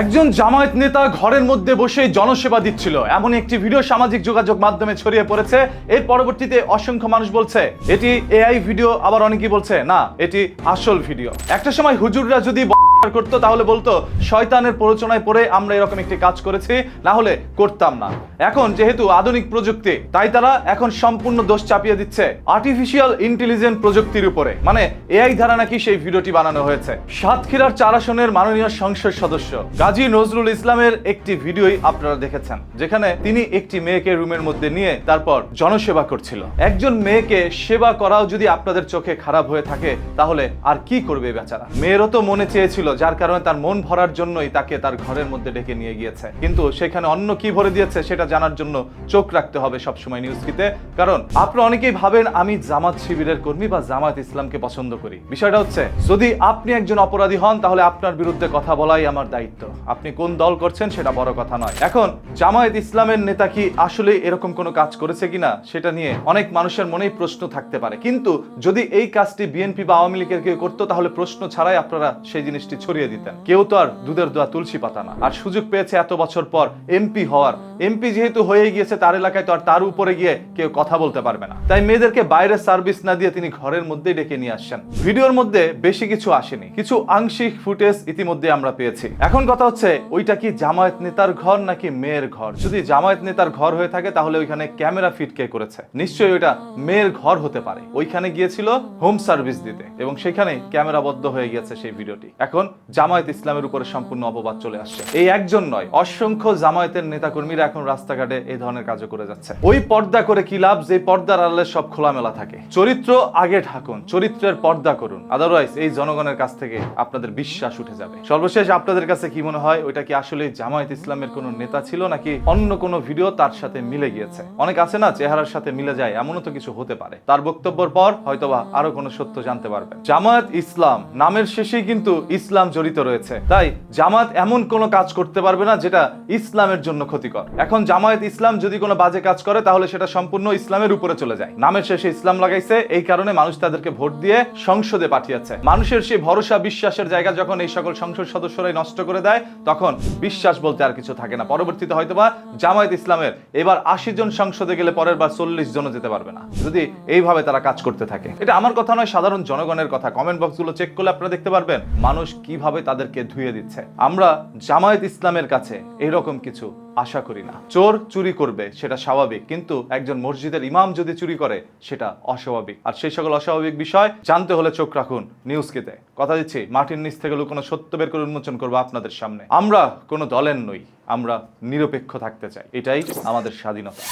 একজন জামায়াত নেতা ঘরের মধ্যে বসে জনসেবা দিচ্ছিল এমন একটি ভিডিও সামাজিক যোগাযোগ মাধ্যমে ছড়িয়ে পড়েছে। এর পরবর্তীতে অসংখ্য মানুষ বলছে এটি এআই ভিডিও, আবার অনেকেই বলছে না এটি আসল ভিডিও। একটা সময় হুজুররা যদি করতো তাহলে বলতো শয়তানের প্ররোচনায় পড়ে আমরা এরকম একটি কাজ করেছি, না হলে করতাম না। এখন যেহেতু আধুনিক প্রযুক্তি, তাই তারা এখন সম্পূর্ণ দোষ চাপিয়ে দিচ্ছে আর্টিফিশিয়াল ইন্টেলিজেন্স প্রযুক্তির উপরে। মানে এআই দ্বারা নাকি সেই ভিডিওটি বানানো হয়েছে। সাতক্ষীরার 4 আসনের মাননীয় সংসদ সদস্য গাজী নজরুল ইসলামের একটি ভিডিওই আপনারা দেখেছেন, যেখানে তিনি একটি মেয়েকে রুমের মধ্যে নিয়ে তারপর জনসেবা করছিল। একজন মেয়েকে সেবা করাও যদি আপনাদের চোখে খারাপ হয়ে থাকে, তাহলে আর কি করবে বেচারা? মেয়েরও তো মনে চেয়েছিল, যার কারণে তার মন ভরার জন্যই তাকে তার ঘরের মধ্যে ডেকে নিয়ে গিয়েছে। কিন্তু সেখানে অন্য কি ভরে দিয়েছে সেটা জানার জন্য চোখ রাখতে হবে সবসময় নিউজটিতে। কারণ আপনারা অনেকেই ভাবেন আমি জামাত শিবিরের কর্মী বা জামাত ইসলামকে পছন্দ করি। বিষয়টা হচ্ছে, যদি আপনি একজন অপরাধী হন তাহলে আপনার বিরুদ্ধে কথা বলাই আমার দায়িত্ব। আপনি কোন দল করছেন সেটা বড় কথা নয়। এখন জামায়াত ইসলামের নেতা কি আসলে এরকম কোনো কাজ করেছে কিনা সেটা নিয়ে অনেক মানুষের মনেই প্রশ্ন থাকতে পারে। কিন্তু যদি এই কাজটি বিএনপি বা আওয়ামী লীগের কেউ করতো, তাহলে প্রশ্ন ছাড়াই আপনারা সেই জিনিসটি ছড়িয়ে দিতেন। কেউ তো আর দুধের দোয়া তুলসী পাতা না। আর সুযোগ পেয়েছে এত বছর পর এমপি হওয়ার, এমপি যেহেতু হয়ে গিয়েছে তার এলাকায়, তো আর তার উপরে গিয়ে কেউ কথা বলতে পারবে না। তাই মেয়েদেরকে বাইরে সার্ভিস না দিয়ে তিনি ঘরের মধ্যেই ডেকে নিয়ে আসছেন। ভিডিওর মধ্যে বেশি কিছু আসেনি, কিছু আংশিক ফুটেজ ইতিমধ্যে আমরা পেয়েছি। এখন কথা হচ্ছে, ওইটা কি জামায়াত নেতার ঘর নাকি মেয়ের ঘর? যদি জামায়াত নেতার ঘর হয়ে থাকে তাহলে ওইখানে ক্যামেরা ফিট কে করেছে? নিশ্চয়ই ওইটা মেয়ের ঘর হতে পারে। ওইখানে গিয়েছিল হোম সার্ভিস দিতে এবং সেখানে ক্যামেরাবদ্ধ হয়ে গিয়েছে সেই ভিডিওটি। এখন জামায়াত ইসলামের উপরে সম্পূর্ণ অপবাদ চলে আসছে। এই একজন নয়, অসংখ্য জামায়াতের নেতাকর্মীরা এখন রাস্তাঘাটে এই ধরনের কাজ করে যাচ্ছে। ওই পর্দা করে কি লাভ যে পর্দার আড়ালে সব খোলামেলা থাকে? চরিত্র আগে ঢাকুন, চরিত্রের পর্দা করুন, আদারওয়াইজ এই জনগণের কাছ থেকে আপনাদের বিশ্বাস উঠে যাবে। সর্বশেষ আপনাদের কাছে কি মনে হয়, ওইটা কি আসলে জামায়াত ইসলামের কোনো নেতা ছিল নাকি অন্য কোনো ভিডিও তার সাথে মিলে গিয়েছে? অনেক আছে না, চেহারার সাথে মিলে যায়, এমনও তো কিছু হতে পারে। তার বক্তব্যের পর হয়তোবা আরো কোনো সত্য জানতে পারবেন। জামায়াত ইসলাম নামের শেষেই কিন্তু ইসলাম জড়িত রয়েছে, তাই জামায়াত এমন কোনো কাজ করতে পারবে না যেটা ইসলামের জন্য ক্ষতিকর। এখন জামায়াত ইসলাম যদি কোনো বাজে কাজ করে তাহলে সেটা সম্পূর্ণ ইসলামের উপরে চলে যায়। নামের শেষে ইসলাম লাগাইছে, এই কারণে মানুষ তাদেরকে ভোট দিয়ে সংসদে পাঠিয়েছে। মানুষের সেই ভরসা বিশ্বাসের জায়গা যখন এই সকল সংসদ সদস্যরাই নষ্ট করে দেয়, তখন বিশ্বাস বলতে আর কিছু থাকে না। পরবর্তীতে হয়তোবা জামায়াত ইসলামের এবার 80 জন সংসদে গেলে পরের বার 40 জনও যেতে পারবে না, যদি এইভাবে তারা কাজ করতে থাকে। এটা আমার কথা নয়, সাধারণ জনগণের কথা। কমেন্ট বক্সগুলো চেক করলে আপনারা দেখতে পারবেন মানুষ কিভাবে তাদেরকে ধুয়ে দিচ্ছে। আমরা জামায়াত ইসলামের কাছে এরকম কিছু আশা করি না। চোর চুরি করবে সেটা স্বাভাবিক, কিন্তু একজন মসজিদের ইমাম যদি চুরি করে সেটা অস্বাভাবিক। আর সেই সকল অস্বাভাবিক বিষয় জানতে হলে চোখ রাখুন নিউজকেতে। কথা দিচ্ছি, মাটির নিচ থেকে কোনো সত্য বের করে উন্মোচন করবো আপনাদের সামনে। আমরা কোনো দলের নই, আমরা নিরপেক্ষ থাকতে চাই, এটাই আমাদের স্বাধীনতা।